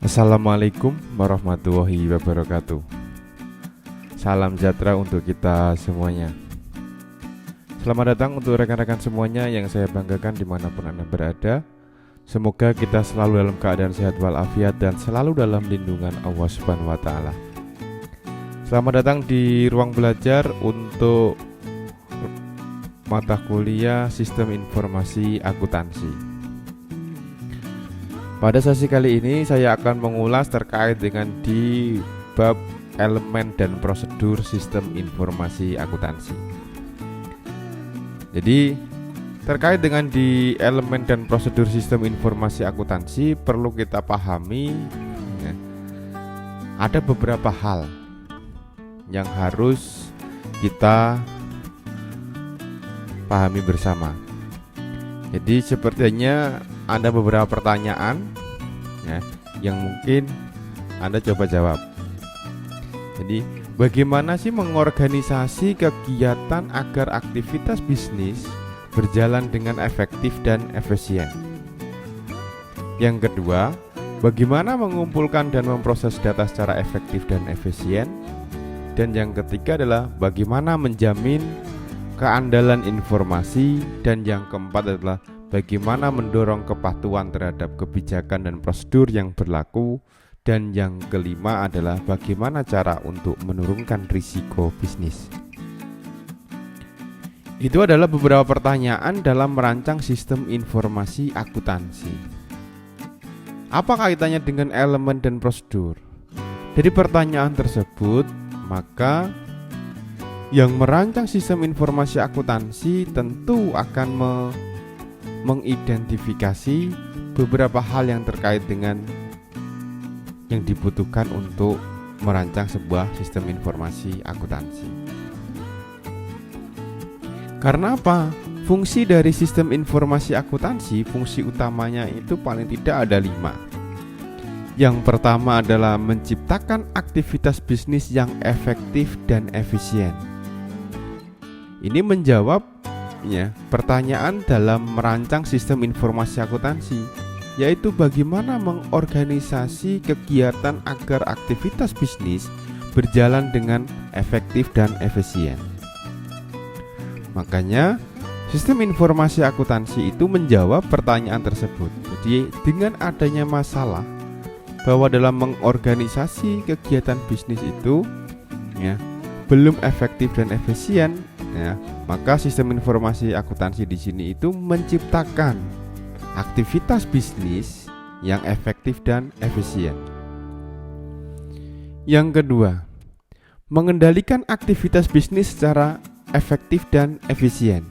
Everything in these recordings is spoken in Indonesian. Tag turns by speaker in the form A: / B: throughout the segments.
A: Assalamualaikum warahmatullahi wabarakatuh. Salam sejahtera untuk kita semuanya. Selamat datang untuk rekan-rekan semuanya yang saya banggakan dimanapun Anda berada. Semoga kita selalu dalam keadaan sehat walafiat dan selalu dalam lindungan Allah Subhanahu wa Ta'ala. Selamat datang di ruang belajar untuk mata kuliah Sistem Informasi Akuntansi. Pada sesi kali ini saya akan mengulas terkait dengan di bab elemen dan prosedur sistem informasi akuntansi. Jadi terkait dengan di elemen dan prosedur sistem informasi akuntansi perlu kita pahami ya, ada beberapa hal yang harus kita pahami bersama. Jadi sepertinya ada beberapa pertanyaan ya, yang mungkin Anda coba jawab. Jadi bagaimana sih mengorganisasi kegiatan agar aktivitas bisnis berjalan dengan efektif dan efisien? Yang kedua, bagaimana mengumpulkan dan memproses data secara efektif dan efisien? Dan yang ketiga adalah bagaimana menjamin keandalan informasi? Dan yang keempat adalah bagaimana mendorong kepatuhan terhadap kebijakan dan prosedur yang berlaku. Dan yang kelima adalah bagaimana cara untuk menurunkan risiko bisnis. Itu adalah beberapa pertanyaan dalam merancang sistem informasi akuntansi. Apa kaitannya dengan elemen dan prosedur? Dari pertanyaan tersebut, maka yang merancang sistem informasi akuntansi tentu akan mengidentifikasi beberapa hal yang terkait dengan yang dibutuhkan untuk merancang sebuah sistem informasi akuntansi. Karena apa? Fungsi dari sistem informasi akuntansi, fungsi utamanya itu paling tidak ada 5. Yang pertama adalah menciptakan aktivitas bisnis yang efektif dan efisien. Ini menjawab ya, pertanyaan dalam merancang sistem informasi akuntansi, yaitu bagaimana mengorganisasi kegiatan agar aktivitas bisnis berjalan dengan efektif dan efisien. Makanya sistem informasi akuntansi itu menjawab pertanyaan tersebut. Jadi dengan adanya masalah bahwa dalam mengorganisasi kegiatan bisnis itu ya, belum efektif dan efisien ya, maka sistem informasi akuntansi di sini itu menciptakan aktivitas bisnis yang efektif dan efisien. Yang kedua, mengendalikan aktivitas bisnis secara efektif dan efisien.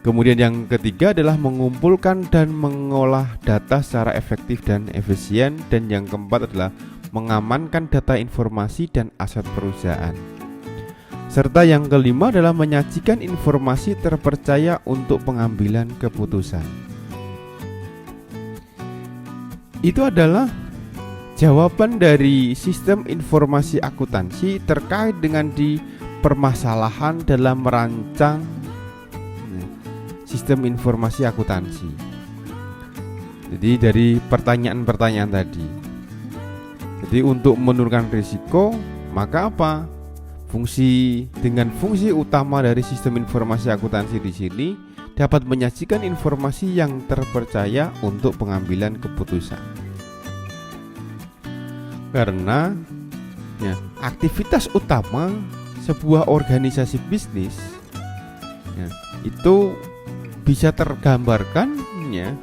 A: Kemudian yang ketiga adalah mengumpulkan dan mengolah data secara efektif dan efisien. Dan yang keempat adalah mengamankan data informasi dan aset perusahaan. Serta yang kelima adalah menyajikan informasi terpercaya untuk pengambilan keputusan. Itu adalah jawaban dari sistem informasi akuntansi terkait dengan di permasalahan dalam merancang sistem informasi akuntansi. Jadi dari pertanyaan-pertanyaan tadi. Jadi untuk menurunkan risiko, maka apa? Fungsi utama dari sistem informasi akuntansi di sini dapat menyajikan informasi yang terpercaya untuk pengambilan keputusan. Karena ya, aktivitas utama sebuah organisasi bisnis ya, itu bisa tergambarkan ya,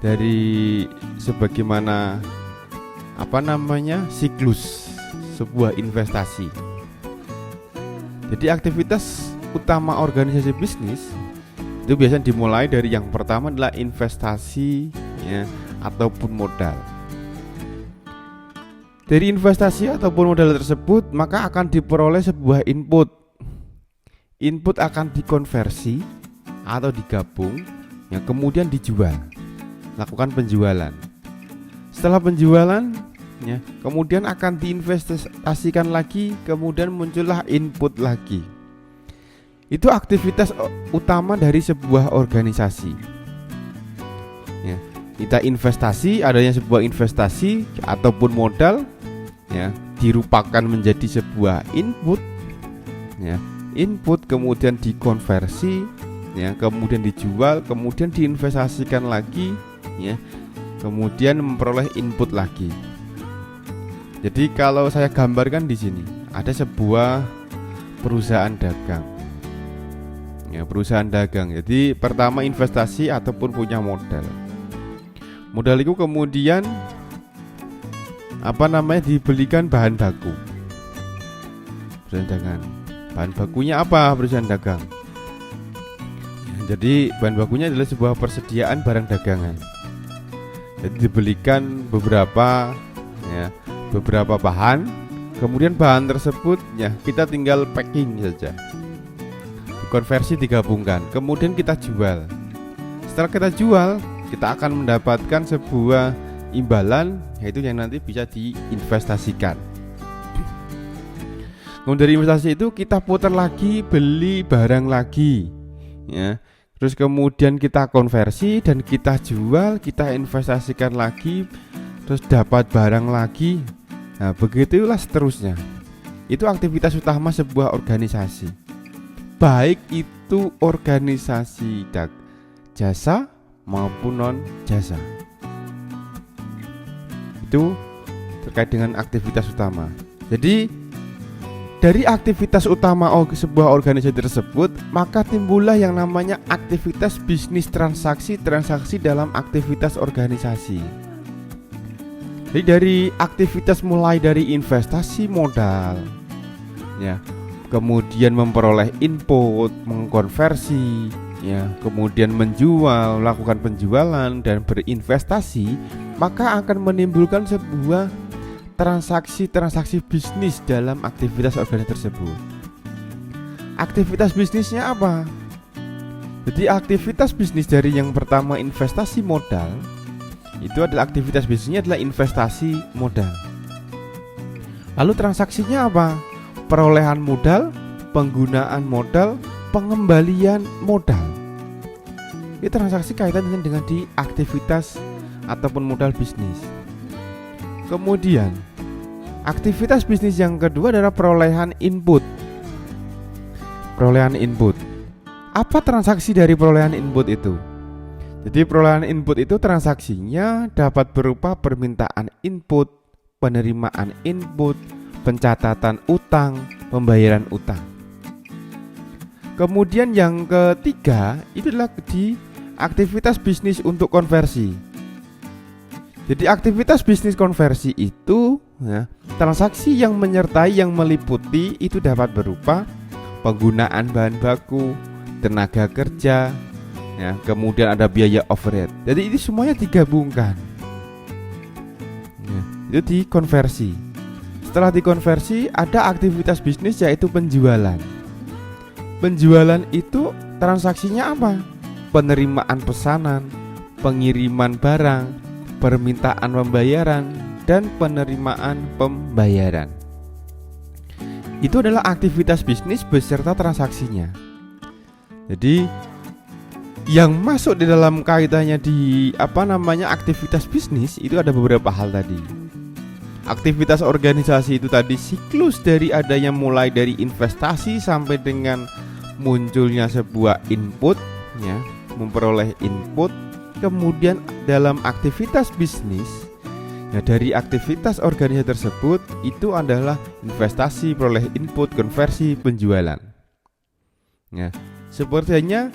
A: dari sebagaimana siklus sebuah investasi. Jadi aktivitas utama organisasi bisnis itu biasanya dimulai dari yang pertama adalah investasi ya, ataupun modal. Dari investasi ataupun modal tersebut maka akan diperoleh sebuah input. Input akan dikonversi atau digabung yang kemudian dijual. Lakukan penjualan. Setelah penjualan ya, kemudian akan diinvestasikan lagi, kemudian muncullah input lagi. Itu aktivitas utama dari sebuah organisasi ya. kita investasi, adanya sebuah investasi ataupun modal ya dirupakan menjadi sebuah input ya, input kemudian dikonversi ya, kemudian dijual, kemudian diinvestasikan lagi ya, kemudian memperoleh input lagi. Jadi kalau saya gambarkan di sini ada sebuah perusahaan dagang ya, perusahaan dagang. Jadi pertama investasi ataupun punya modal. Modal itu kemudian dibelikan bahan baku. Perusahaan dagang. Bahan bakunya apa perusahaan dagang? Jadi bahan bakunya adalah sebuah persediaan barang dagangan. Jadi dibelikan beberapa bahan, kemudian bahan tersebut ya kita tinggal packing saja. Konversi digabungkan, kemudian kita jual. Setelah kita jual, kita akan mendapatkan sebuah imbalan, yaitu yang nanti bisa diinvestasikan. Kemudian dari investasi itu kita putar lagi, beli barang lagi ya. Terus kemudian kita konversi dan kita jual, kita investasikan lagi, terus dapat barang lagi. Nah begitulah seterusnya. Itu aktivitas utama sebuah organisasi, baik itu organisasi jasa maupun non jasa. Itu terkait dengan aktivitas utama. Jadi dari aktivitas utama sebuah organisasi tersebut, maka timbullah yang namanya aktivitas bisnis transaksi dalam aktivitas organisasi. Jadi dari aktivitas mulai dari investasi modal ya, kemudian memperoleh input, mengkonversi ya, kemudian menjual, melakukan penjualan dan berinvestasi, maka akan menimbulkan sebuah transaksi bisnis dalam aktivitas organisasi tersebut. Aktivitas bisnisnya apa? Jadi aktivitas bisnis dari yang pertama investasi modal, itu adalah aktivitas bisnisnya adalah investasi modal. Lalu transaksinya apa? Perolehan modal, penggunaan modal, pengembalian modal. Ini transaksi kaitannya dengan di aktivitas ataupun modal bisnis. Kemudian aktivitas bisnis yang kedua adalah perolehan input. Perolehan input. Apa transaksi dari perolehan input itu? Jadi perolehan input itu transaksinya dapat berupa permintaan input, penerimaan input, pencatatan utang, pembayaran utang. Kemudian yang ketiga itu adalah di aktivitas bisnis untuk konversi. Jadi aktivitas bisnis konversi itu ya, transaksi yang menyertai, yang meliputi itu dapat berupa penggunaan bahan baku, tenaga kerja ya, kemudian ada biaya overhead. Jadi ini semuanya digabungkan ya, itu dikonversi. Setelah dikonversi ada aktivitas bisnis yaitu penjualan. Penjualan itu transaksinya apa? Penerimaan pesanan, pengiriman barang, permintaan pembayaran, dan penerimaan pembayaran. Itu adalah aktivitas bisnis beserta transaksinya. Jadi yang masuk di dalam kaitannya di aktivitas bisnis itu ada beberapa hal tadi. Aktivitas organisasi itu tadi siklus dari adanya mulai dari investasi sampai dengan munculnya sebuah input ya, memperoleh input. Kemudian dalam aktivitas bisnis ya, dari aktivitas organisasi tersebut itu adalah investasi, peroleh input, konversi, penjualan ya, sepertinya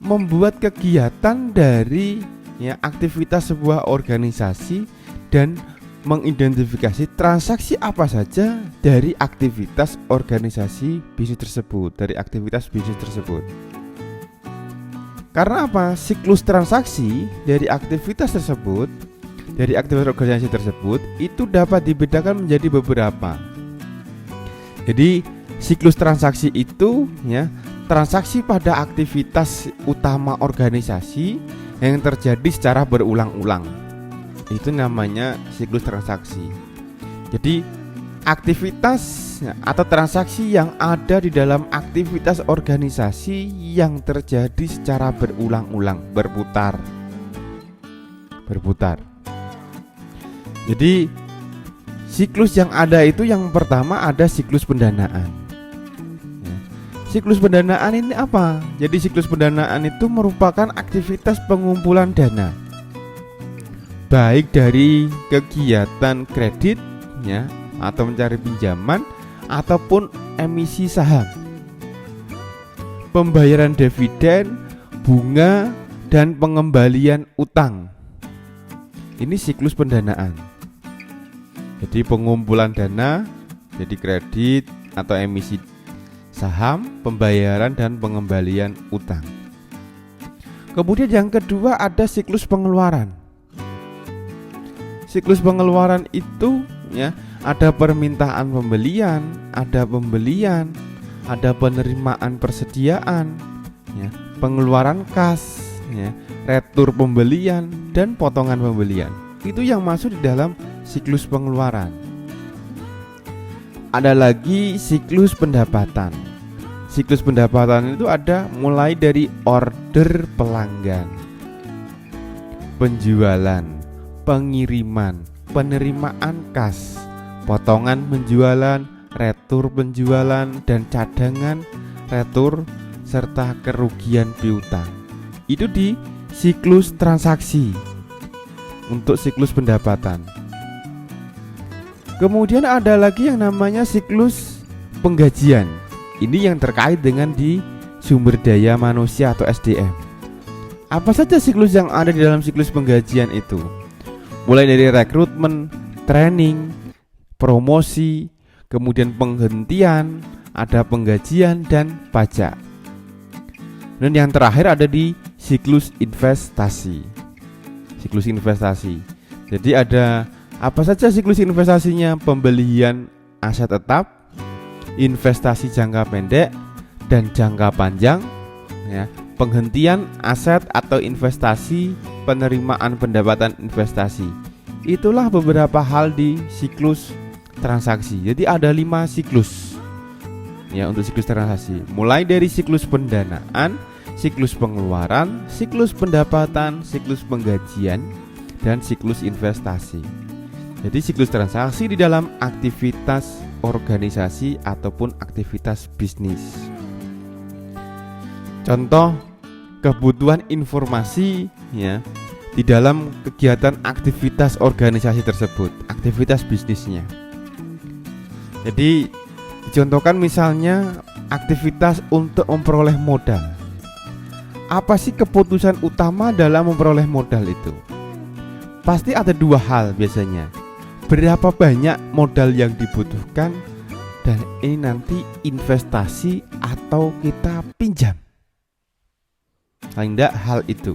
A: membuat kegiatan dari ya, aktivitas sebuah organisasi dan mengidentifikasi transaksi apa saja dari aktivitas organisasi bisnis tersebut, dari aktivitas bisnis tersebut. Karena apa? Siklus transaksi dari aktivitas tersebut, dari aktivitas organisasi tersebut itu dapat dibedakan menjadi beberapa. Jadi siklus transaksi itu ya, transaksi pada aktivitas utama organisasi yang terjadi secara berulang-ulang. Itu namanya siklus transaksi. Jadi aktivitas atau transaksi yang ada di dalam aktivitas organisasi yang terjadi secara berulang-ulang, berputar berputar. Jadi siklus yang ada itu yang pertama ada siklus pendanaan. Siklus pendanaan ini apa? Jadi siklus pendanaan itu merupakan aktivitas pengumpulan dana, baik dari kegiatan kredit ya, atau mencari pinjaman, ataupun emisi saham, pembayaran dividen, bunga, dan pengembalian utang. Ini siklus pendanaan. Jadi pengumpulan dana, jadi kredit atau emisi saham, pembayaran, dan pengembalian utang. Kemudian yang kedua ada siklus pengeluaran. Siklus pengeluaran itu ya, ada permintaan pembelian, ada pembelian, ada penerimaan persediaan, ya, pengeluaran kas, ya, retur pembelian, dan potongan pembelian. Itu yang masuk di dalam siklus pengeluaran. Ada lagi siklus pendapatan. Siklus pendapatan itu ada mulai dari order pelanggan, penjualan, pengiriman, penerimaan kas, potongan penjualan, retur penjualan, dan cadangan retur, serta kerugian piutang. Itu di siklus transaksi untuk siklus pendapatan. Kemudian ada lagi yang namanya siklus penggajian. Ini yang terkait dengan di sumber daya manusia atau SDM. Apa saja siklus yang ada di dalam siklus penggajian itu? Mulai dari rekrutmen, training, promosi, kemudian penghentian, ada penggajian, dan pajak. Dan yang terakhir ada di siklus investasi. Siklus investasi. Jadi ada apa saja siklus investasinya? Pembelian aset tetap, investasi jangka pendek dan jangka panjang, ya, penghentian aset atau investasi, penerimaan pendapatan investasi. Itulah beberapa hal di siklus transaksi. Jadi ada 5 siklus ya untuk siklus transaksi. Mulai dari siklus pendanaan, siklus pengeluaran, siklus pendapatan, siklus penggajian, dan siklus investasi. Jadi siklus transaksi di dalam aktivitas organisasi ataupun aktivitas bisnis. Contoh kebutuhan informasi ya di dalam kegiatan aktivitas organisasi tersebut, aktivitas bisnisnya. Jadi dicontohkan misalnya aktivitas untuk memperoleh modal. Apa sih keputusan utama dalam memperoleh modal itu? Pasti ada 2 hal biasanya. Berapa banyak modal yang dibutuhkan, dan ini nanti investasi atau kita pinjam. Paling tidak hal itu.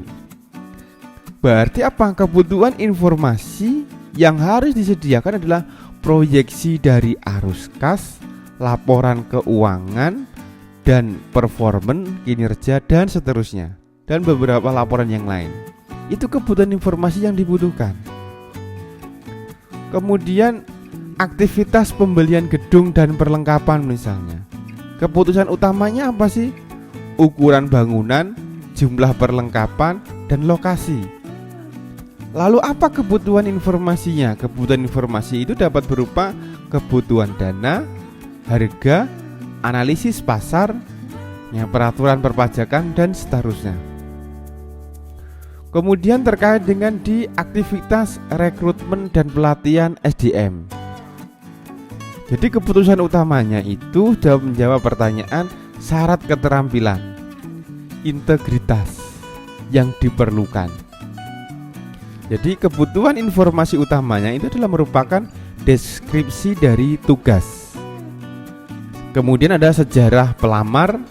A: Berarti apa? Kebutuhan informasi yang harus disediakan adalah proyeksi dari arus kas, laporan keuangan, dan performan, kinerja, dan seterusnya, dan beberapa laporan yang lain. Itu kebutuhan informasi yang dibutuhkan. Kemudian aktivitas pembelian gedung dan perlengkapan misalnya. Keputusan utamanya apa sih? Ukuran bangunan, jumlah perlengkapan, dan lokasi. Lalu apa kebutuhan informasinya? Kebutuhan informasi itu dapat berupa kebutuhan dana, harga, analisis pasar, ya, peraturan perpajakan, dan seterusnya. Kemudian terkait dengan di aktivitas rekrutmen dan pelatihan SDM. Jadi keputusan utamanya itu dalam menjawab pertanyaan syarat keterampilan, integritas yang diperlukan. Jadi kebutuhan informasi utamanya itu adalah merupakan deskripsi dari tugas. Kemudian ada sejarah pelamar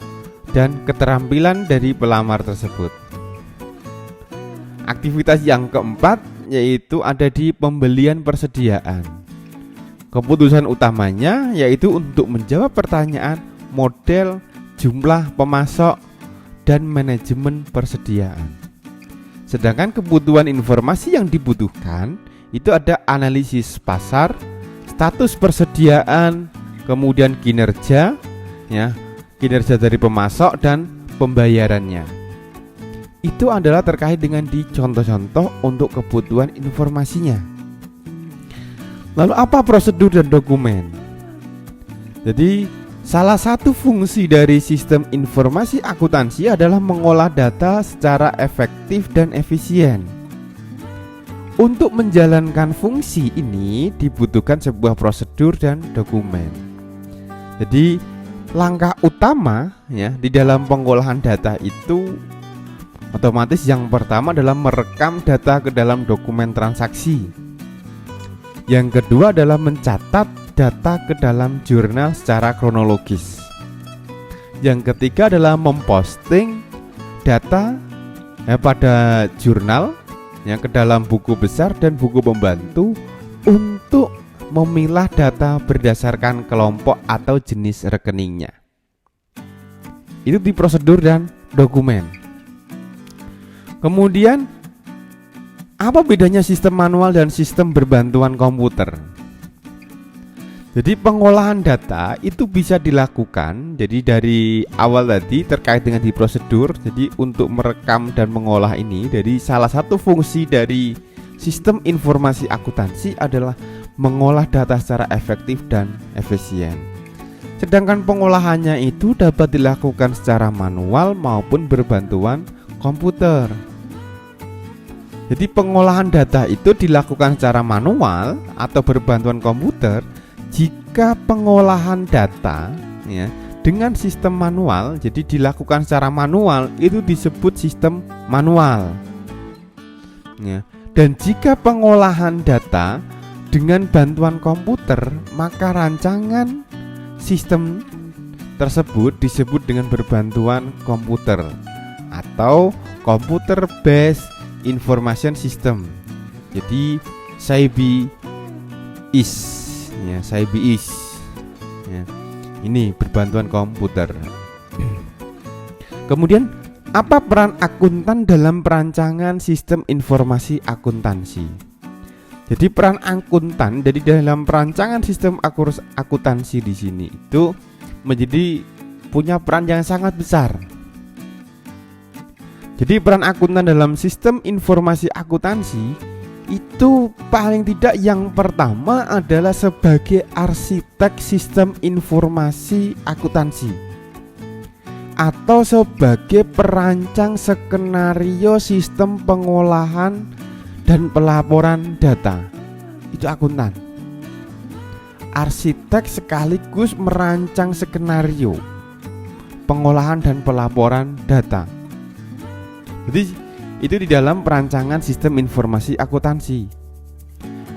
A: dan keterampilan dari pelamar tersebut. Aktivitas yang keempat yaitu ada di pembelian persediaan. Keputusan utamanya yaitu untuk menjawab pertanyaan model, jumlah pemasok, dan manajemen persediaan. Sedangkan kebutuhan informasi yang dibutuhkan itu ada analisis pasar, status persediaan, kemudian kinerja, ya, kinerja dari pemasok dan pembayarannya. itu adalah terkait dengan di contoh-contoh untuk kebutuhan informasinya. Lalu apa prosedur dan dokumen? Jadi salah satu fungsi dari sistem informasi akuntansi adalah mengolah data secara efektif dan efisien. Untuk menjalankan fungsi ini dibutuhkan sebuah prosedur dan dokumen. Jadi langkah utama ya di dalam pengolahan data itu otomatis yang pertama adalah merekam data ke dalam dokumen transaksi. Yang kedua adalah mencatat data ke dalam jurnal secara kronologis. Yang ketiga adalah memposting data pada jurnal ke dalam buku besar dan buku pembantu untuk memilah data berdasarkan kelompok atau jenis rekeningnya. Itu di prosedur dan dokumen. Kemudian apa bedanya sistem manual dan sistem berbantuan komputer? Jadi pengolahan data itu bisa dilakukan. Jadi dari awal tadi terkait dengan di prosedur. Jadi untuk merekam dan mengolah ini, jadi salah satu fungsi dari sistem informasi akuntansi adalah mengolah data secara efektif dan efisien. Sedangkan pengolahannya itu dapat dilakukan secara manual maupun berbantuan komputer. Jadi pengolahan data itu dilakukan secara manual atau berbantuan komputer jika pengolahan data dengan sistem manual, jadi dilakukan secara manual itu disebut sistem manual. Dan jika pengolahan data dengan bantuan komputer, maka rancangan sistem tersebut disebut dengan berbantuan komputer atau computer based information system. Jadi CIBIS CIBIS ini berbantuan komputer. Kemudian apa peran akuntan dalam perancangan sistem informasi akuntansi? Jadi peran akuntan dari dalam perancangan sistem akuntansi di sini itu menjadi punya peran yang sangat besar. Jadi peran akuntan dalam sistem informasi akuntansi itu paling tidak yang pertama adalah sebagai arsitek sistem informasi akuntansi atau sebagai perancang skenario sistem pengolahan dan pelaporan data. Itu akuntan. Arsitek sekaligus merancang skenario pengolahan dan pelaporan data. Jadi itu di dalam perancangan sistem informasi akuntansi.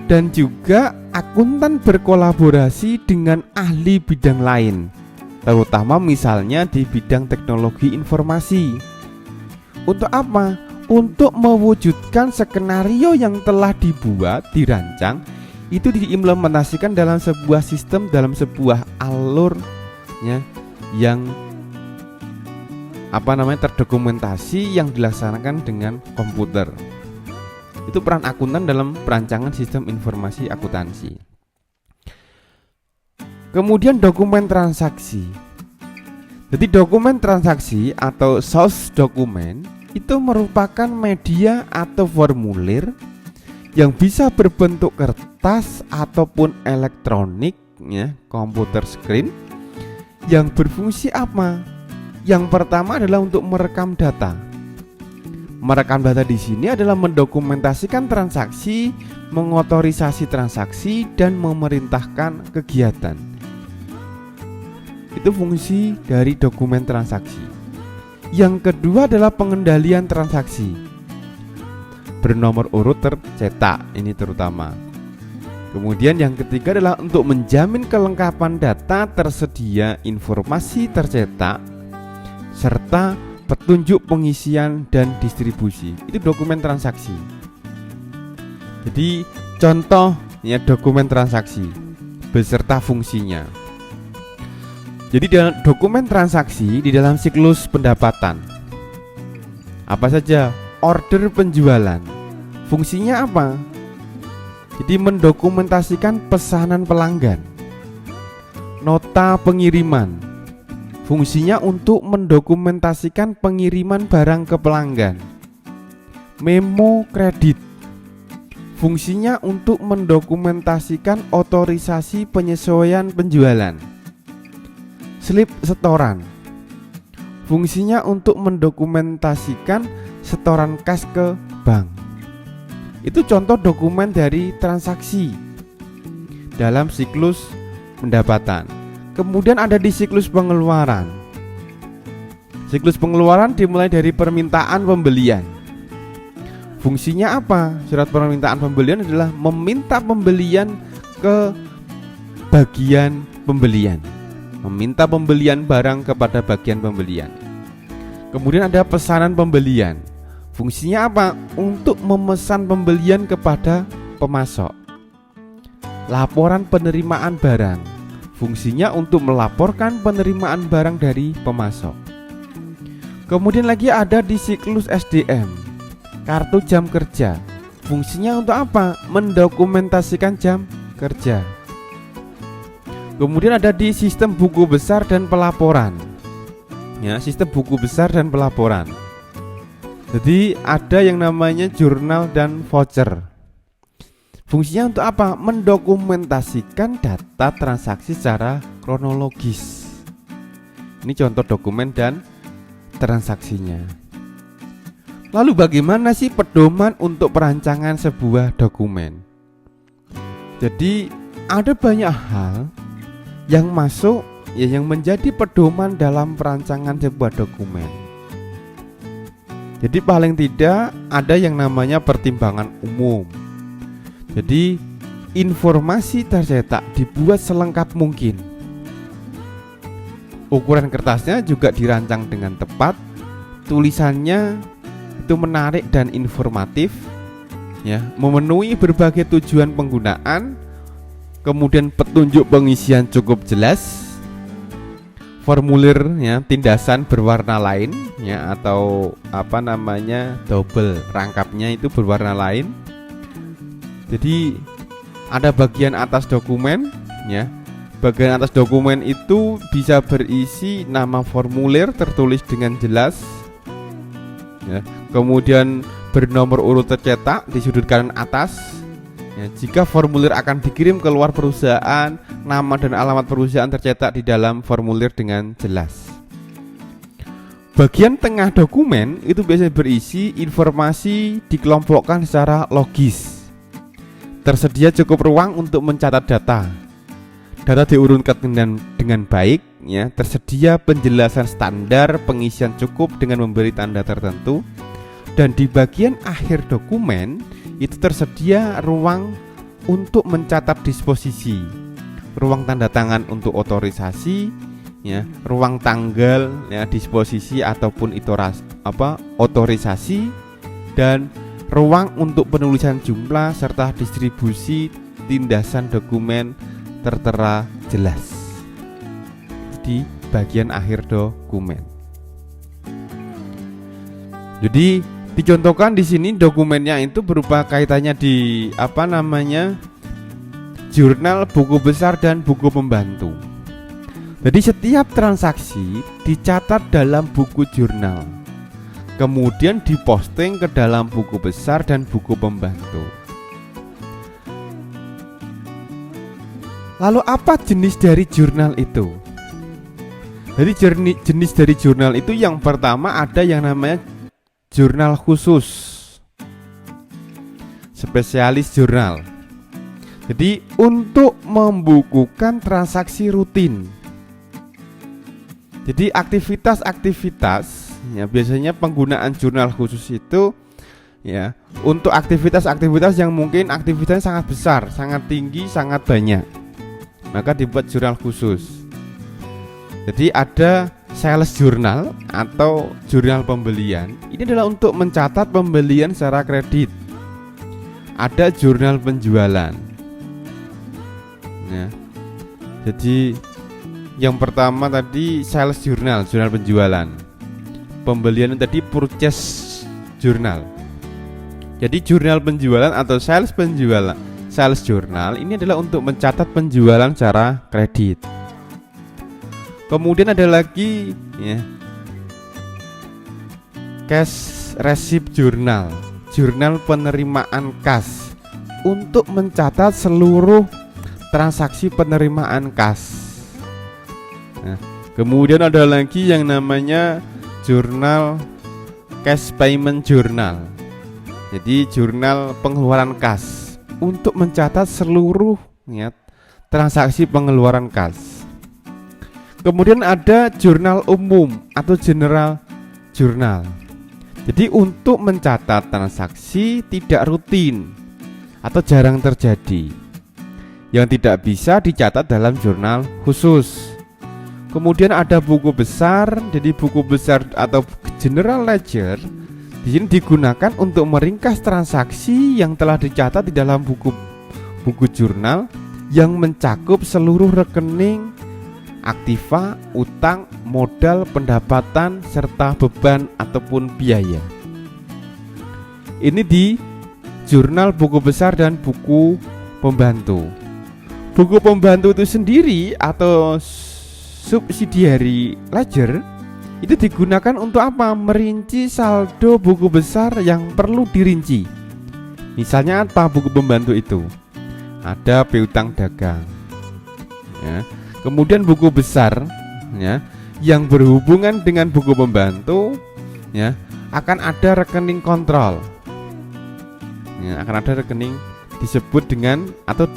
A: Dan juga akuntan berkolaborasi dengan ahli bidang lain, terutama misalnya di bidang teknologi informasi. Untuk apa? Untuk mewujudkan skenario yang telah dibuat, dirancang, itu diimplementasikan dalam sebuah sistem, dalam sebuah alur yang terdokumentasi yang dilaksanakan dengan komputer. Itu peran akuntan dalam perancangan sistem informasi akuntansi. Kemudian dokumen transaksi. Jadi dokumen transaksi atau source dokumen itu merupakan media atau formulir yang bisa berbentuk kertas ataupun elektronik, komputer screen, yang berfungsi apa? Yang pertama adalah untuk merekam data. Merekam data di sini adalah mendokumentasikan transaksi, mengotorisasi transaksi, dan memerintahkan kegiatan. Itu fungsi dari dokumen transaksi. Yang kedua adalah pengendalian transaksi bernomor urut tercetak, ini terutama. Kemudian yang ketiga adalah untuk menjamin kelengkapan data tersedia, informasi tercetak, serta petunjuk pengisian dan distribusi. Itu dokumen transaksi. Jadi contoh dokumen transaksi beserta fungsinya. Jadi dalam dokumen transaksi di dalam siklus pendapatan, apa saja? Order penjualan. Fungsinya apa? Jadi mendokumentasikan pesanan pelanggan. Nota pengiriman. Fungsinya untuk mendokumentasikan pengiriman barang ke pelanggan. memo kredit. Fungsinya untuk mendokumentasikan otorisasi penyesuaian penjualan. Slip setoran. Fungsinya untuk mendokumentasikan setoran kas ke bank. Itu contoh dokumen dari transaksi dalam siklus pendapatan. Kemudian ada di siklus pengeluaran. Siklus pengeluaran dimulai dari permintaan pembelian. Fungsinya apa? Surat permintaan pembelian adalah meminta pembelian ke bagian pembelian. Meminta pembelian barang kepada bagian pembelian. Kemudian ada pesanan pembelian. Fungsinya apa? Untuk memesan pembelian kepada pemasok. Laporan penerimaan barang. Fungsinya untuk melaporkan penerimaan barang dari pemasok. Kemudian lagi ada di siklus SDM. Kartu jam kerja. Fungsinya untuk apa? Mendokumentasikan jam kerja. Kemudian ada di sistem buku besar dan pelaporan. Ya, sistem buku besar dan pelaporan. Jadi ada yang namanya jurnal dan voucher. Fungsinya untuk apa? Mendokumentasikan data transaksi secara kronologis. Ini contoh dokumen dan transaksinya. Lalu bagaimana sih pedoman untuk perancangan sebuah dokumen? Jadi ada banyak hal yang masuk yang menjadi pedoman dalam perancangan sebuah dokumen. Jadi paling tidak ada yang namanya pertimbangan umum. Jadi informasi tercetak dibuat selengkap mungkin. Ukuran kertasnya juga dirancang dengan tepat. Tulisannya itu menarik dan informatif, ya, memenuhi berbagai tujuan penggunaan. Kemudian petunjuk pengisian cukup jelas. Formulir, ya, tindasan berwarna lain, ya, atau apa namanya double rangkapnya itu berwarna lain. Jadi ada bagian atas dokumen, ya. Bagian atas dokumen itu bisa berisi nama formulir tertulis dengan jelas, ya. Kemudian bernomor urut tercetak di sudut kanan atas, ya. Jika formulir akan dikirim ke luar perusahaan, nama dan alamat perusahaan tercetak di dalam formulir dengan jelas. Bagian tengah dokumen itu biasanya berisi informasi dikelompokkan secara logis. Tersedia cukup ruang untuk mencatat data. Data diurutkan dengan baik, ya. Tersedia penjelasan standar, pengisian cukup dengan memberi tanda tertentu. Dan di bagian akhir dokumen itu tersedia ruang untuk mencatat disposisi, ruang tanda tangan untuk otorisasi, ya, ruang tanggal, ya, disposisi ataupun otorisasi, dan ruang untuk penulisan jumlah serta distribusi tindasan dokumen tertera jelas di bagian akhir dokumen. Jadi dicontohkan di sini dokumennya itu berupa kaitannya di jurnal, buku besar dan buku pembantu. Jadi setiap transaksi dicatat dalam buku jurnal, kemudian diposting ke dalam buku besar dan buku pembantu. Lalu apa jenis dari jurnal itu? Jadi jenis dari jurnal itu yang pertama ada yang namanya jurnal khusus, spesialis jurnal. Jadi untuk membukukan transaksi rutin. Jadi aktivitas-aktivitas, ya, biasanya penggunaan jurnal khusus itu, ya, untuk aktivitas-aktivitas yang mungkin aktivitasnya sangat besar, sangat tinggi, sangat banyak, maka dibuat jurnal khusus. Jadi ada sales journal atau jurnal pembelian. Ini adalah untuk mencatat pembelian secara kredit. Ada jurnal penjualan, ya. Jadi yang pertama tadi sales journal, jurnal penjualan. Pembelian tadi purchase journal. Jadi jurnal penjualan atau sales journal ini adalah untuk mencatat penjualan secara kredit. Kemudian ada lagi, ya, cash receipt journal, jurnal penerimaan kas untuk mencatat seluruh transaksi penerimaan kas. Nah, kemudian ada lagi yang namanya jurnal cash payment journal. Jadi jurnal pengeluaran kas untuk mencatat seluruh transaksi pengeluaran kas. Kemudian ada jurnal umum atau general journal. Jadi untuk mencatat transaksi tidak rutin atau jarang terjadi, yang tidak bisa dicatat dalam jurnal khusus. Kemudian ada buku besar. Jadi buku besar atau general ledger di sini digunakan untuk meringkas transaksi yang telah dicatat di dalam buku jurnal yang mencakup seluruh rekening, aktiva, utang, modal, pendapatan, serta beban ataupun biaya. Ini di jurnal buku besar dan buku pembantu. Buku pembantu itu sendiri atau subsidiary ledger itu digunakan untuk apa? Merinci saldo buku besar yang perlu dirinci. Misalnya apa buku pembantu itu? Ada piutang dagang, ya. Kemudian buku besar, ya, yang berhubungan dengan buku pembantu, ya, akan ada rekening kontrol, ya, akan ada rekening disebut dengan atau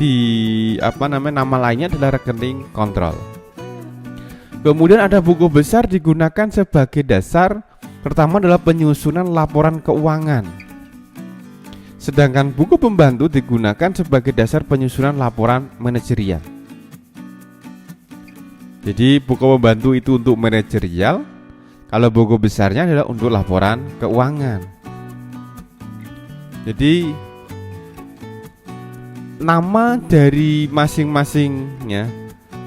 A: nama lainnya adalah rekening kontrol. Kemudian ada buku besar digunakan sebagai dasar pertama adalah penyusunan laporan keuangan. Sedangkan buku pembantu digunakan sebagai dasar penyusunan laporan manajerial. Jadi buku pembantu itu untuk manajerial, kalau buku besarnya adalah untuk laporan keuangan. Jadi nama dari masing-masingnya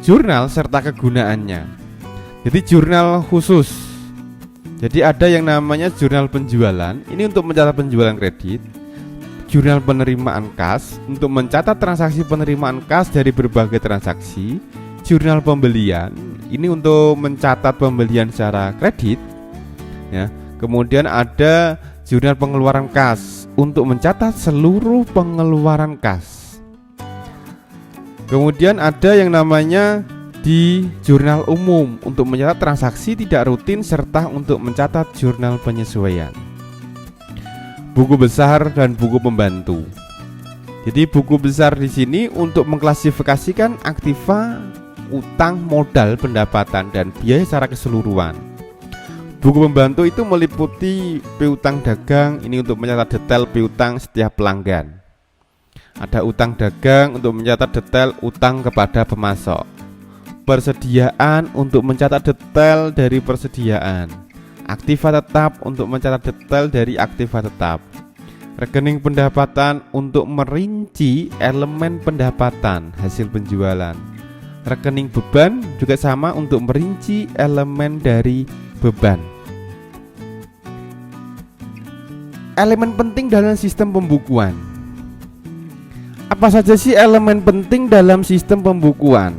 A: jurnal serta kegunaannya. Jadi jurnal khusus. Jadi ada yang namanya jurnal penjualan, ini untuk mencatat penjualan kredit. Jurnal penerimaan kas untuk mencatat transaksi penerimaan kas dari berbagai transaksi. Jurnal pembelian ini untuk mencatat pembelian secara kredit, ya. Kemudian ada jurnal pengeluaran kas untuk mencatat seluruh pengeluaran kas. Kemudian ada yang namanya di jurnal umum untuk mencatat transaksi tidak rutin serta untuk mencatat jurnal penyesuaian. Buku besar dan buku pembantu. Jadi buku besar di sini untuk mengklasifikasikan aktiva, utang, modal, pendapatan, dan biaya secara keseluruhan. Buku pembantu itu meliputi piutang dagang, ini untuk mencatat detail piutang setiap pelanggan. Ada utang dagang untuk mencatat detail utang kepada pemasok. Persediaan untuk mencatat detail dari persediaan. Aktiva tetap untuk mencatat detail dari aktiva tetap. Rekening pendapatan untuk merinci elemen pendapatan hasil penjualan. Rekening beban juga sama untuk merinci elemen dari beban. Elemen penting dalam sistem pembukuan. Apa saja sih elemen penting dalam sistem pembukuan?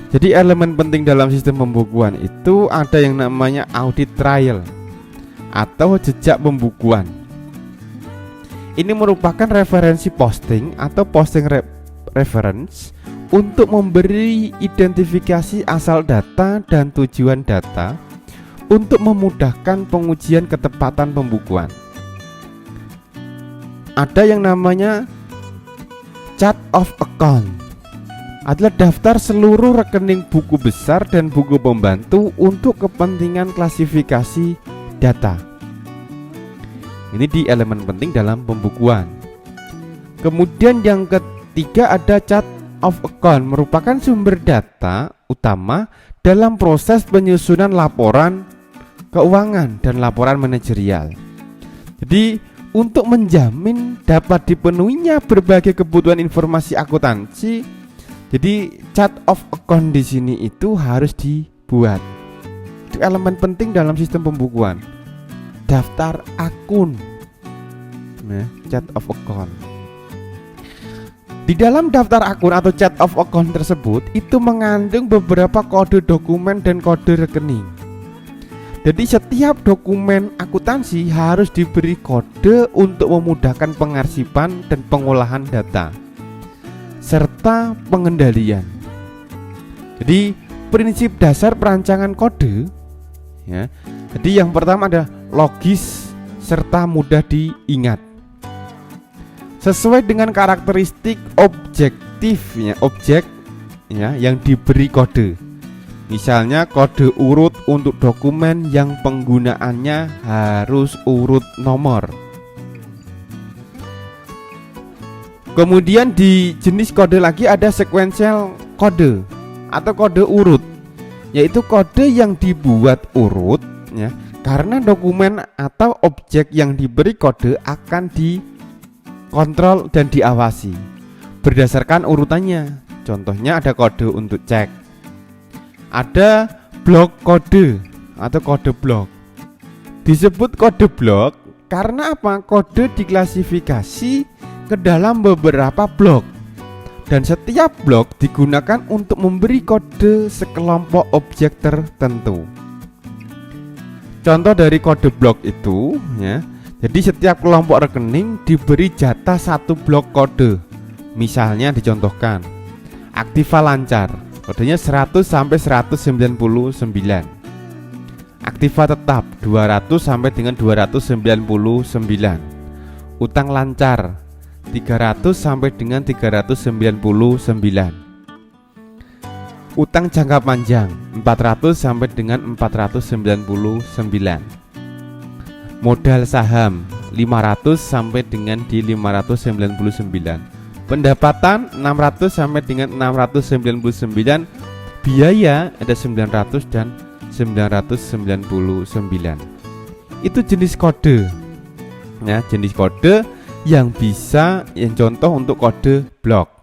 A: Jadi elemen penting dalam sistem pembukuan itu ada yang namanya audit trail atau jejak pembukuan. Ini merupakan referensi posting atau posting reference untuk memberi identifikasi asal data dan tujuan data untuk memudahkan pengujian ketepatan pembukuan. Ada yang namanya chart of account, adalah daftar seluruh rekening buku besar dan buku pembantu untuk kepentingan klasifikasi data. Ini di elemen penting dalam pembukuan. Kemudian yang ketiga ada chart of account, merupakan sumber data utama dalam proses penyusunan laporan keuangan dan laporan manajerial. Jadi untuk menjamin dapat dipenuhinya berbagai kebutuhan informasi akuntansi, jadi chart of account di sini itu harus dibuat. Itu elemen penting dalam sistem pembukuan. Daftar akun, nah, chart of account. Di dalam daftar akun atau chart of account tersebut itu mengandung beberapa kode dokumen dan kode rekening. Jadi setiap dokumen akuntansi harus diberi kode untuk memudahkan pengarsipan dan pengolahan data serta pengendalian. Jadi prinsip dasar perancangan kode ya. Jadi yang pertama ada logis serta mudah diingat. Sesuai dengan karakteristik objektifnya objek ya yang diberi kode. Misalnya kode urut untuk dokumen yang penggunaannya harus urut nomor. Kemudian di jenis kode lagi ada sequential kode atau kode urut, yaitu kode yang dibuat urut ya, karena dokumen atau objek yang diberi kode akan dikontrol dan diawasi berdasarkan urutannya. Contohnya ada kode untuk cek. Ada blok kode atau kode blok. Disebut kode blok karena apa? Kode diklasifikasi ke dalam beberapa blok, dan setiap blok digunakan untuk memberi kode sekelompok objek tertentu. Contoh dari kode blok itu ya. Jadi setiap kelompok rekening diberi jatah satu blok kode. Misalnya dicontohkan aktiva lancar, kodenya 100 sampai 199. Aktiva tetap 200 sampai dengan 299. Utang lancar 300 sampai dengan 399. Utang jangka panjang 400 sampai dengan 499. Modal saham 500 sampai dengan di 599. Pendapatan 600 sampai dengan 699. Biaya ada 900 dan 999. Itu jenis kode ya, jenis kode yang bisa yang contoh untuk kode blok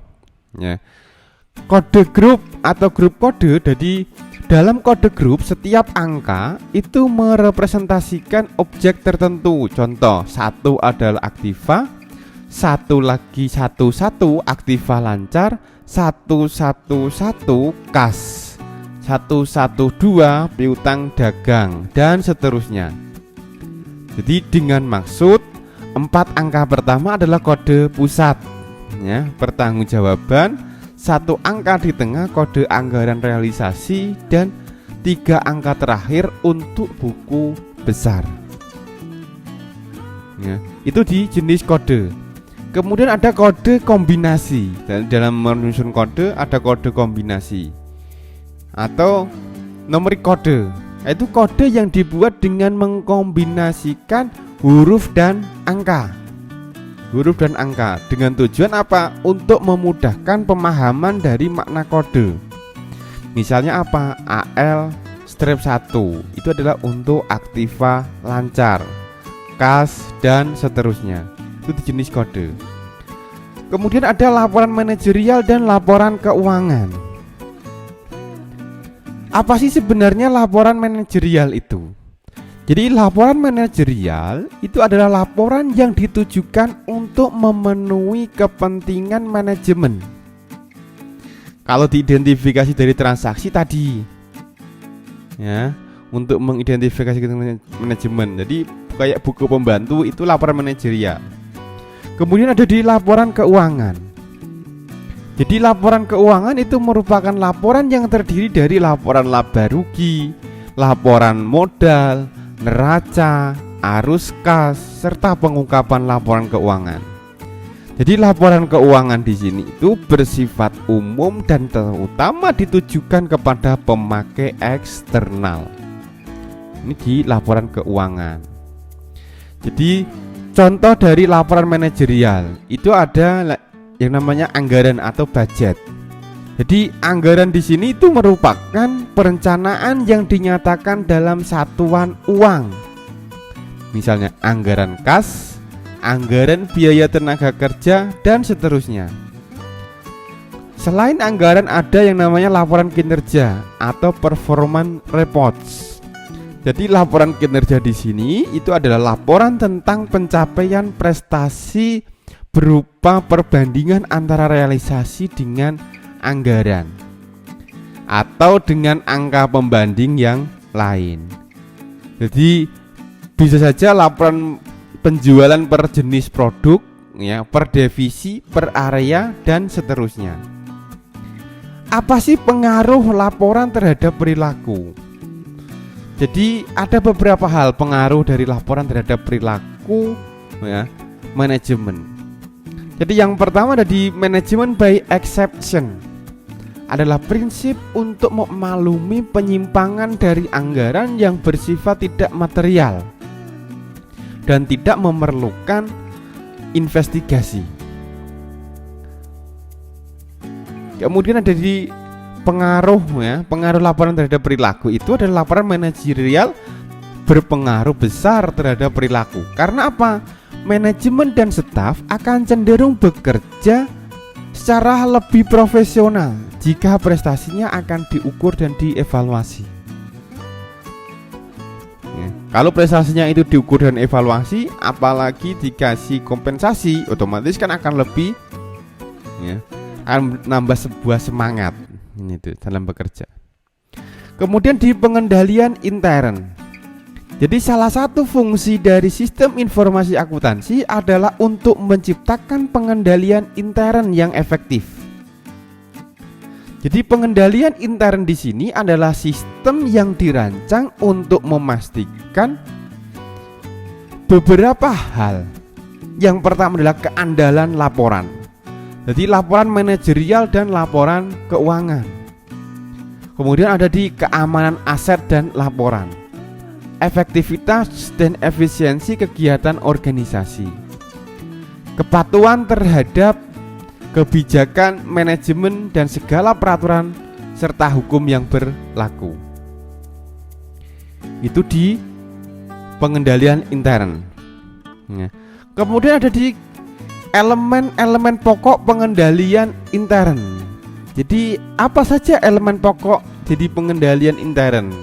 A: ya. Kode grup atau grup kode. Jadi dalam kode grup setiap angka itu merepresentasikan objek tertentu. Contoh, 1 adalah aktiva, 1 lagi 11 aktiva lancar, 111 kas, 112 piutang dagang, dan seterusnya. Jadi dengan maksud 4 angka pertama adalah kode pusat ya, pertanggungjawaban. 1 angka di tengah kode anggaran realisasi, dan 3 angka terakhir untuk buku besar ya. Itu di jenis kode. Kemudian ada kode kombinasi. Dan dalam menyusun kode ada kode kombinasi atau numerik kode, yaitu kode yang dibuat dengan mengkombinasikan huruf dan angka. Huruf dan angka dengan tujuan apa? Untuk memudahkan pemahaman dari makna kode. Misalnya apa? AL-1 itu adalah untuk aktiva lancar, kas, dan seterusnya. Itu jenis kode. Kemudian ada laporan manajerial dan laporan keuangan. Apa sih sebenarnya laporan manajerial itu? Jadi laporan manajerial itu adalah laporan yang ditujukan untuk memenuhi kepentingan manajemen. Kalau diidentifikasi dari transaksi tadi ya, untuk mengidentifikasi manajemen. Jadi kayak buku pembantu itu laporan manajerial. Kemudian ada di laporan keuangan. Jadi laporan keuangan itu merupakan laporan yang terdiri dari laporan laba rugi, laporan modal, neraca, arus kas, serta pengungkapan laporan keuangan. Jadi laporan keuangan di sini itu bersifat umum dan terutama ditujukan kepada pemakai eksternal. Ini di laporan keuangan. Jadi contoh dari laporan manajerial itu ada yang namanya anggaran atau budget. Jadi anggaran di sini itu merupakan perencanaan yang dinyatakan dalam satuan uang. Misalnya anggaran kas, anggaran biaya tenaga kerja, dan seterusnya. Selain anggaran ada yang namanya laporan kinerja atau performance reports. Jadi laporan kinerja di sini itu adalah laporan tentang pencapaian prestasi berupa perbandingan antara realisasi dengan anggaran atau dengan angka pembanding yang lain. Jadi bisa saja laporan penjualan per jenis produk, ya, per divisi, per area, dan seterusnya. Apa sih pengaruh laporan terhadap perilaku? Jadi ada beberapa hal pengaruh dari laporan terhadap perilaku, ya, manajemen. Jadi yang pertama ada di manajemen by exception, adalah prinsip untuk memaklumi penyimpangan dari anggaran yang bersifat tidak material dan tidak memerlukan investigasi. Kemudian ada di pengaruh, ya, pengaruh laporan terhadap perilaku itu adalah laporan manajerial berpengaruh besar terhadap perilaku. Karena apa? Manajemen dan staf akan cenderung bekerja secara lebih profesional jika prestasinya akan diukur dan dievaluasi. Ya, kalau prestasinya itu diukur dan evaluasi, apalagi dikasih kompensasi, otomatis kan akan lebih, ya, akan nambah sebuah semangat ini tuh dalam bekerja. Kemudian di pengendalian intern. Jadi salah satu fungsi dari sistem informasi akuntansi adalah untuk menciptakan pengendalian intern yang efektif. Jadi pengendalian intern di sini adalah sistem yang dirancang untuk memastikan beberapa hal. Yang pertama adalah keandalan laporan. Jadi laporan manajerial dan laporan keuangan. Kemudian ada di keamanan aset dan laporan, efektivitas dan efisiensi kegiatan organisasi, kepatuhan terhadap kebijakan manajemen dan segala peraturan serta hukum yang berlaku. Itu di pengendalian intern. Kemudian ada di elemen-elemen pokok pengendalian intern. Jadi apa saja elemen pokok jadi pengendalian intern?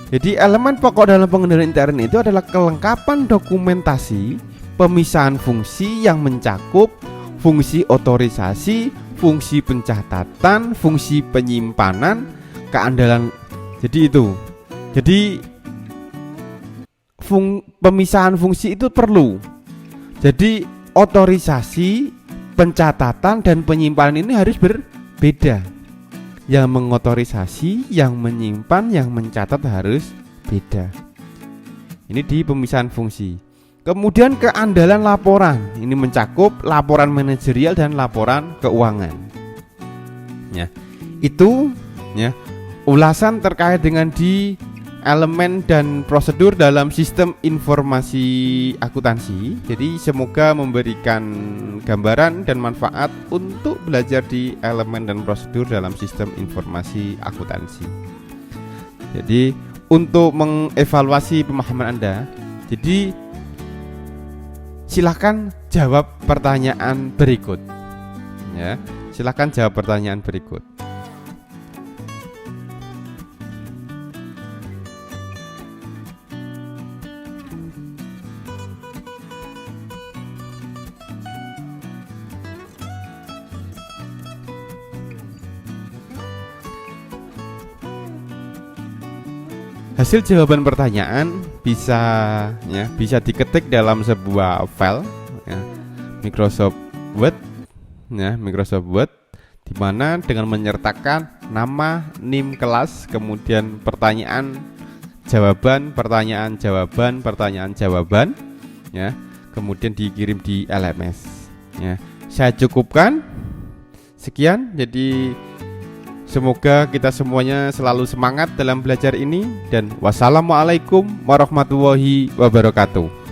A: Jadi elemen pokok dalam pengendalian intern itu adalah kelengkapan dokumentasi, pemisahan fungsi yang mencakup fungsi otorisasi, fungsi pencatatan, fungsi penyimpanan, keandalan. Jadi itu. Jadi pemisahan fungsi itu perlu. Jadi otorisasi, pencatatan, dan penyimpanan ini harus berbeda. Yang mengotorisasi, yang menyimpan, yang mencatat harus beda. Ini di pemisahan fungsi. Kemudian keandalan laporan. Ini mencakup laporan manajerial dan laporan keuangan. Ya, itu, ya, ulasan terkait dengan di elemen dan prosedur dalam sistem informasi akuntansi. Jadi semoga memberikan gambaran dan manfaat untuk belajar di elemen dan prosedur dalam sistem informasi akuntansi. Jadi untuk mengevaluasi pemahaman Anda, jadi silakan jawab pertanyaan berikut. Ya, silakan jawab pertanyaan berikut. Hasil jawaban pertanyaan bisa, ya, bisa diketik dalam sebuah file, ya, Microsoft Word, ya, Microsoft Word, di mana dengan menyertakan nama, NIM kelas, kemudian pertanyaan, jawaban, pertanyaan, jawaban, pertanyaan, jawaban, ya, kemudian dikirim di LMS. Ya, saya cukupkan. Sekian. Jadi semoga kita semuanya selalu semangat dalam belajar ini, dan wassalamualaikum warahmatullahi wabarakatuh.